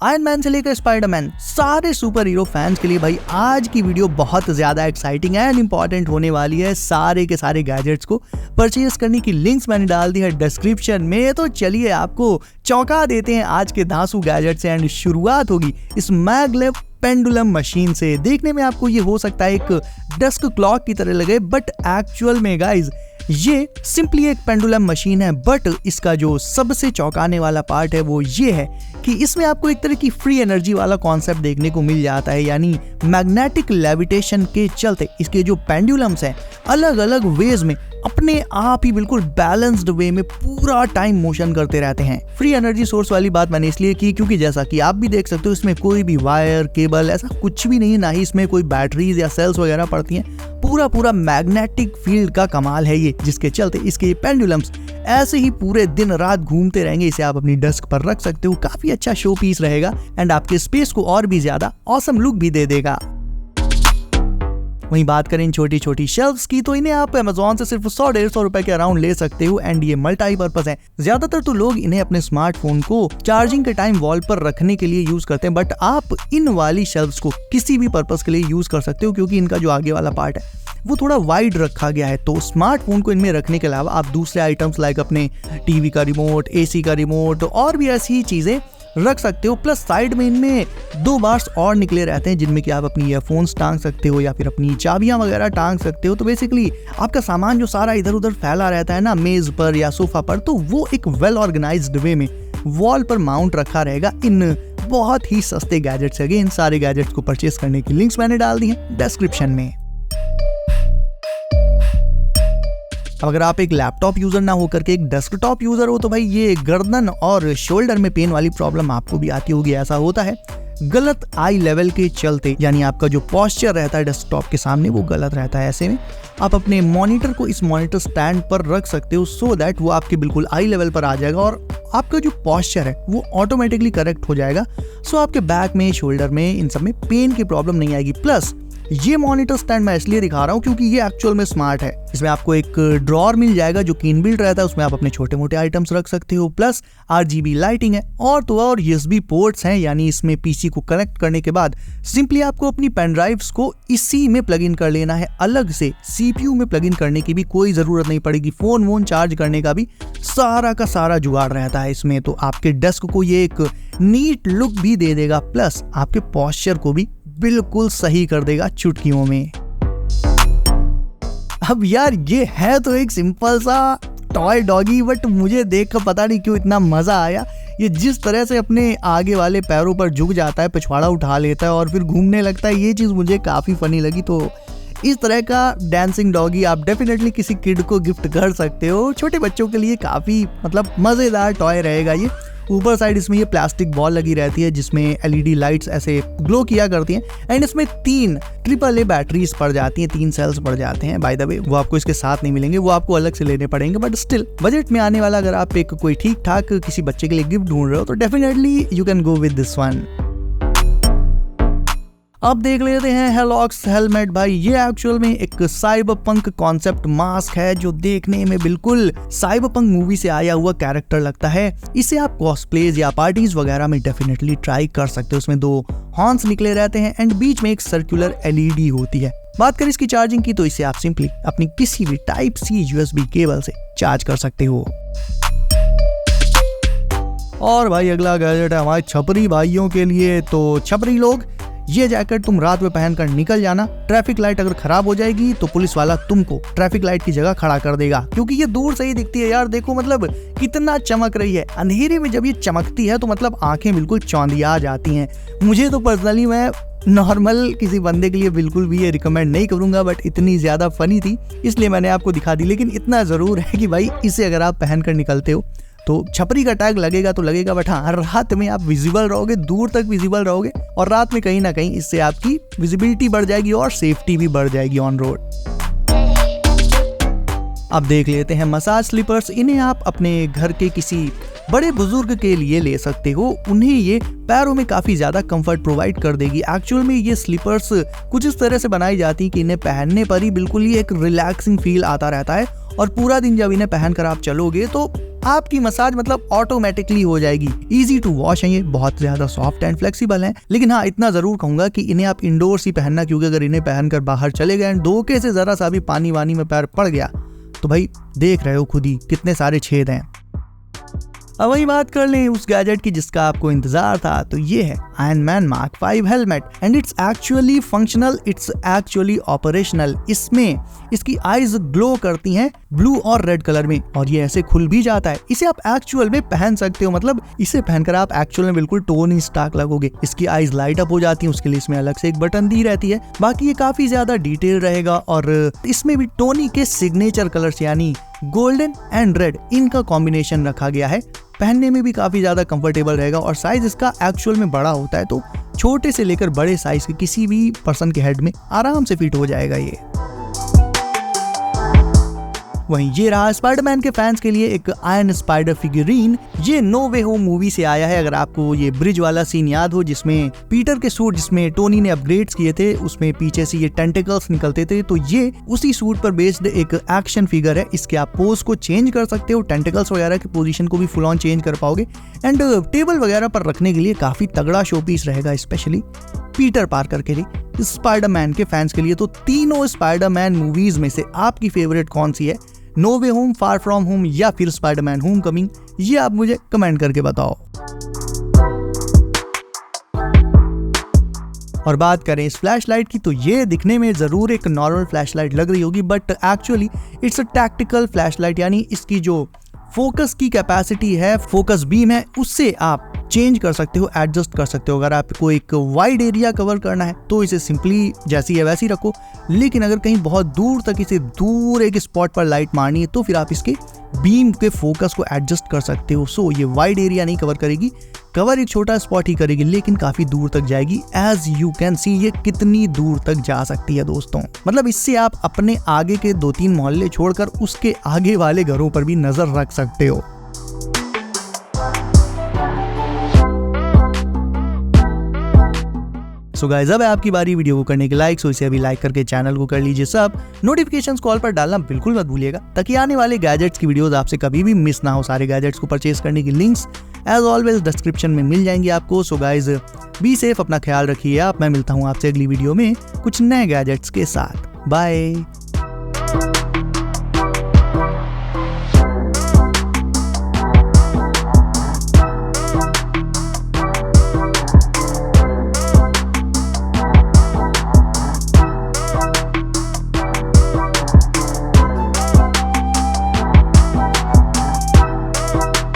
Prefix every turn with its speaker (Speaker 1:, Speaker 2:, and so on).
Speaker 1: Iron man से लेकर Spiderman, सारे सुपर हीरो फैंस के लिए भाई आज की वीडियो बहुत ज्यादा एक्साइटिंग एंड इंपॉर्टेंट होने वाली है। सारे के सारे गैजेट्स को परचेज करने की लिंक्स मैंने डाल दी है डिस्क्रिप्शन में, तो चलिए आपको चौंका देते हैं आज के धांसू गैजेट से। एंड शुरुआत होगी इस मैगलेव पेंडुलम मशीन से। देखने में आपको ये हो सकता है एक डेस्क क्लॉक की तरह लगे, बट एक्चुअल में गाइज ये सिंपली एक पेंडुलम मशीन है। बट इसका जो सबसे चौंकाने वाला पार्ट है वो ये है कि इसमें आपको एक तरह की फ्री एनर्जी वाला कॉन्सेप्ट देखने को मिल जाता है, यानी मैग्नेटिक लेविटेशन के चलते इसके जो पेंडुलम्स हैं अलग अलग वेज में अपने आप ही बिल्कुल बैलेंस्ड वे में पूरा टाइम मोशन करते रहते हैं। फ्री एनर्जी सोर्स वाली बात मैंने इसलिए की क्योंकि जैसा कि आप भी देख सकते हो इसमें कोई भी वायर केबल ऐसा कुछ भी नहीं है, ना ही इसमें कोई बैटरीज या सेल्स वगैरह पड़ती हैं। पूरा मैग्नेटिक फील्ड का कमाल है ये, जिसके चलते इसके पेंडुलम्स ऐसे ही पूरे दिन रात घूमते रहेंगे। इसे आप अपनी डेस्क पर रख सकते हो, काफी अच्छा शो पीस रहेगा एंड आपके स्पेस को और भी ज्यादा ऑसम लुक भी दे देगा। वहीं बात करें इन छोटी छोटी शेल्फ्स की, तो इन्हें आप अमेज़न से सिर्फ 100-150 रुपए के अराउंड ले सकते हो एंड ये मल्टीपर्पज है। ज्यादातर तो लोग इन्हें अपने स्मार्टफोन को चार्जिंग के टाइम वॉल पर रखने के लिए यूज करते हैं, बट आप इन वाली शेल्फ्स को किसी भी पर्पज के लिए यूज कर सकते हो क्योंकि इनका जो आगे वाला पार्ट है वो थोड़ा वाइड रखा गया है। तो स्मार्टफोन को इनमें रखने के अलावा आप दूसरे आइटम्स लाइक अपने टीवी का रिमोट, एसी का रिमोट और भी ऐसी ही चीजें रख सकते हो। प्लस साइड में इनमें 2 बार्स और निकले रहते हैं जिनमें कि आप अपनी ईयरफोन्स टांग सकते हो या फिर अपनी चाबियां वगैरह टांग सकते हो। तो बेसिकली आपका सामान जो सारा इधर उधर फैला रहता है ना मेज पर या सोफा पर, तो वो एक वेल ऑर्गेनाइज्ड वे में वॉल पर माउंट रखा रहेगा इन बहुत ही सस्ते गैजेट्स। अगेन इन सारे गैजेट्स को परचेज करने की लिंक्स मैंने डाल दी हैं डिस्क्रिप्शन में। अगर आप एक लैपटॉप यूजर ना होकर के एक डेस्कटॉप यूजर हो तो भाई ये गर्दन और शोल्डर में पेन वाली प्रॉब्लम आपको भी आती होगी। ऐसा होता है गलत आई लेवल के चलते, यानी आपका जो पोस्चर रहता है डेस्कटॉप के सामने वो गलत रहता है। ऐसे में आप अपने मॉनिटर को इस मॉनिटर स्टैंड पर रख सकते हो सो दैट वो आपके बिल्कुल आई लेवल पर आ जाएगा और आपका जो पोस्चर है वो ऑटोमेटिकली करेक्ट हो जाएगा। सो आपके बैक में, शोल्डर में, इन सब में पेन की प्रॉब्लम नहीं आएगी। प्लस ये मॉनिटर स्टैंड मैं इसलिए दिखा रहा हूँ क्योंकि ये एक्चुअल में स्मार्ट है। इसमें आपको एक ड्रॉअर मिल जाएगा जो कि इनबिल्ट रहता है, उसमें आप अपने छोटे मोटे आइटम्स रख सकते हो। प्लस RGB लाइटिंग है और तो और USB पोर्ट्स हैं, यानी इसमें PC को कनेक्ट करने के बाद सिंपली आपको अपनी पेन ड्राइव्स को इसी में प्लग इन कर लेना है। अलग से CPU में प्लग इन करने की भी कोई जरूरत नहीं पड़ेगी। फोन वोन चार्ज करने का भी सारा का सारा जुगाड़ रहता है इसमें। तो आपके डेस्क को ये एक नीट लुक भी दे देगा, प्लस आपके पोस्चर को भी बिल्कुल सही कर देगा चुटकियों में। अब यार ये है तो एक सिंपल सा टॉय डॉगी, बट मुझे देखकर पता नहीं क्यों इतना मजा आया। ये जिस तरह से अपने आगे वाले पैरों पर झुक जाता है, पिछवाड़ा उठा लेता है और फिर घूमने लगता है, ये चीज मुझे काफी फनी लगी। तो इस तरह का डांसिंग डॉगी आप डेफिनेटली किसी किड को गिफ्ट कर सकते हो। छोटे बच्चों के लिए काफी मजेदार टॉय रहेगा ये। ऊपर साइड इसमें ये प्लास्टिक बॉल लगी रहती है जिसमें LED लाइट्स ऐसे ग्लो किया करती हैं एंड इसमें 3 AAA बैटरीज पड़ जाती हैं, 3 सेल्स पड़ जाते हैं। बाय द वे वो आपको इसके साथ नहीं मिलेंगे, वो आपको अलग से लेने पड़ेंगे, बट स्टिल बजट में आने वाला अगर आप एक कोई ठीक ठाक किसी बच्चे के लिए गिफ्ट ढूंढ रहे हो तो definitely you can go with this one. अब देख लेते हैं हेलॉक्स हेलमेट। भाई ये एक्चुअल में एक साइबरपंक कॉन्सेप्ट मास्क है जो देखने में बिल्कुल साइबरपंक मूवी से आया हुआ कैरेक्टर लगता है। इसे आप कॉस्प्लेज या पार्टीज वगैरह में डेफिनेटली ट्राई कर सकते हो। उसमें 2 हॉर्न्स निकले रहते हैं एंड बीच में एक सर्कुलर LED होती है। बात करें इसकी चार्जिंग की तो इसे आप सिंपली अपनी किसी भी Type-C USB केबल से चार्ज कर सकते हो। और भाई अगला गैजेट है हमारे छपरी भाइयों के लिए। तो छपरी लोग, ये जैकेट तुम रात में पहनकर निकल जाना। ट्रैफिक लाइट अगर खराब हो जाएगी तो पुलिस वाला तुमको ट्रैफिक लाइट की जगह खड़ा कर देगा, क्योंकि ये दूर से ही दिखती है यार। देखो कितना चमक रही है। अंधेरे में जब ये चमकती है तो आंखें बिल्कुल चौंधिया जाती हैं। मुझे तो पर्सनली, मैं नॉर्मल किसी बंदे के लिए बिल्कुल भी ये रिकमेंड नहीं करूंगा, बट इतनी ज्यादा फनी थी इसलिए मैंने आपको दिखा दी। लेकिन इतना जरूर है कि भाई इसे अगर आप पहनकर निकलते हो तो छपरी का टैग लगेगा तो लगेगा, बट हाँ रात में आप विजिबल रहोगे, दूर तक विजिबल रहोगे और रात में कहीं ना कहीं इससे आपकी विजिबिलिटी बढ़ जाएगी और सेफ्टी भी बढ़ जाएगी ऑन रोड। अब देख लेते हैं मसाज स्लीपर्स। इन्हें आप अपने घर के किसी बड़े बुजुर्ग के लिए ले सकते हो। उन्हें ये पैरों में काफी ज्यादा कंफर्ट प्रोवाइड कर देगी। एक्चुअल में ये स्लीपर्स कुछ इस तरह से बनाई जाती है कि इन्हें पहनने पर ही बिल्कुल ही एक रिलैक्सिंग फील आता रहता है और पूरा दिन जब इन्हें पहनकर आप चलोगे तो आपकी मसाज मतलब ऑटोमेटिकली हो जाएगी। इजी टू वॉश है, ये बहुत ज्यादा सॉफ्ट एंड फ्लेक्सिबल है। लेकिन हाँ, इतना जरूर कहूंगा कि इन्हें आप इंडोर्स ही पहनना, क्योंकि अगर इन्हें पहनकर बाहर चले गए एंड धोखे से जरा सा भी पानी वानी में पैर पड़ गया तो भाई देख रहे हो खुद ही कितने सारे छेद हैं। अब वही बात कर लें उस गैजेट की जिसका आपको इंतजार था, तो ये है iron man mark 5 helmet and it's actually functional, it's actually operational. इसमें इसकी आईज ग्लो करती हैं ब्लू और रेड कलर में और ये ऐसे खुल भी जाता है। इसे आप एक्चुअल में पहन सकते हो, मतलब इसे पहनकर आप एक्चुअल में बिल्कुल टोनी स्टार्क लगोगे। इसकी आईज लाइट अप हो जाती हैं, उसके लिए इसमें अलग से एक बटन दी रहती है। बाकी ये काफी ज्यादा डिटेल रहेगा और इसमें भी टोनी के सिग्नेचर कलर्स यानी गोल्डन एंड रेड इनका कॉम्बिनेशन रखा गया है। पहनने में भी काफी ज्यादा कंफर्टेबल रहेगा और साइज इसका एक्चुअल में बड़ा होता है, तो छोटे से लेकर बड़े साइज के किसी भी पर्सन के हेड में आराम से फिट हो जाएगा ये। वहीं ये रहा स्पाइडरमैन के फैंस के लिए एक आयरन स्पाइडर फिगरीन। ये नो वे होम मूवी से आया है। अगर आपको ये ब्रिज वाला सीन याद हो जिसमें पीटर के सूट जिसमें टोनी ने अपग्रेड्स किए थे, उसमें पीछे से ये टेंटिकल्स निकलते थे, तो ये उसी सूट पर बेस्ड एक एक्शन फिगर है। इसके आप पोज को चेंज कर सकते हो, टेंटिकल्स वगैरह की पोजीशन को भी फुल ऑन चेंज कर पाओगे एंड टेबल वगैरह पर रखने के लिए काफी तगड़ा शो पीस रहेगा, स्पेशली पीटर पार्कर के लिए, स्पाइडरमैन के फैंस के लिए। तो तीनों स्पाइडरमैन मूवीज में से आपकी फेवरेट कौन सी है? No way home, far from home या फिर स्पाइडरमैन होम कमिंग? ये आप मुझे कमेंट करके बताओ। और बात करें इस फ्लैशलाइट की, तो ये दिखने में जरूर एक नॉर्मल फ्लैशलाइट लग रही होगी, but actually it's a tactical flashlight, यानी इसकी जो फोकस की कैपेसिटी है, फोकस बीम है, उससे आप चेंज कर सकते हो, एडजस्ट कर सकते हो। अगर आपको एक वाइड एरिया कवर करना है तो इसे सिंपली जैसी है वैसी रखो, लेकिन अगर कहीं बहुत दूर तक इसे दूर एक स्पॉट पर लाइट मारनी है तो फिर आप इसके बीम के फोकस को एडजस्ट कर सकते हो। सो ये वाइड एरिया नहीं कवर करेगी, कवर एक छोटा स्पॉट ही करेगी, लेकिन काफी दूर तक जाएगी। एज यू कैन सी ये कितनी दूर तक जा सकती है दोस्तों। मतलब इससे आप अपने आगे के 2-3 मोहल्ले छोड़कर उसके आगे वाले घरों पर भी नजर रख सकते हो। सो गाइस, अब है आपकी बारी वीडियो को करने के लाइक। सो इसे अभी लाइक करके चैनल को कर लीजिए सब। नोटिफिकेशंस कॉल पर डालना बिल्कुल मत भूलिएगा, ताकि आने वाले गैजेट्स की वीडियोस आपसे कभी भी मिस ना हो। सारे गैजेट्स को परचेज करने की लिंक्स एज ऑलवेज डिस्क्रिप्शन में मिल जाएंगी आपको। सो गाइस, बी सेफ, अपना ख्याल रखिए आप। मैं मिलता हूँ आपसे अगली वीडियो में कुछ नए गैजेट्स के साथ। बाय।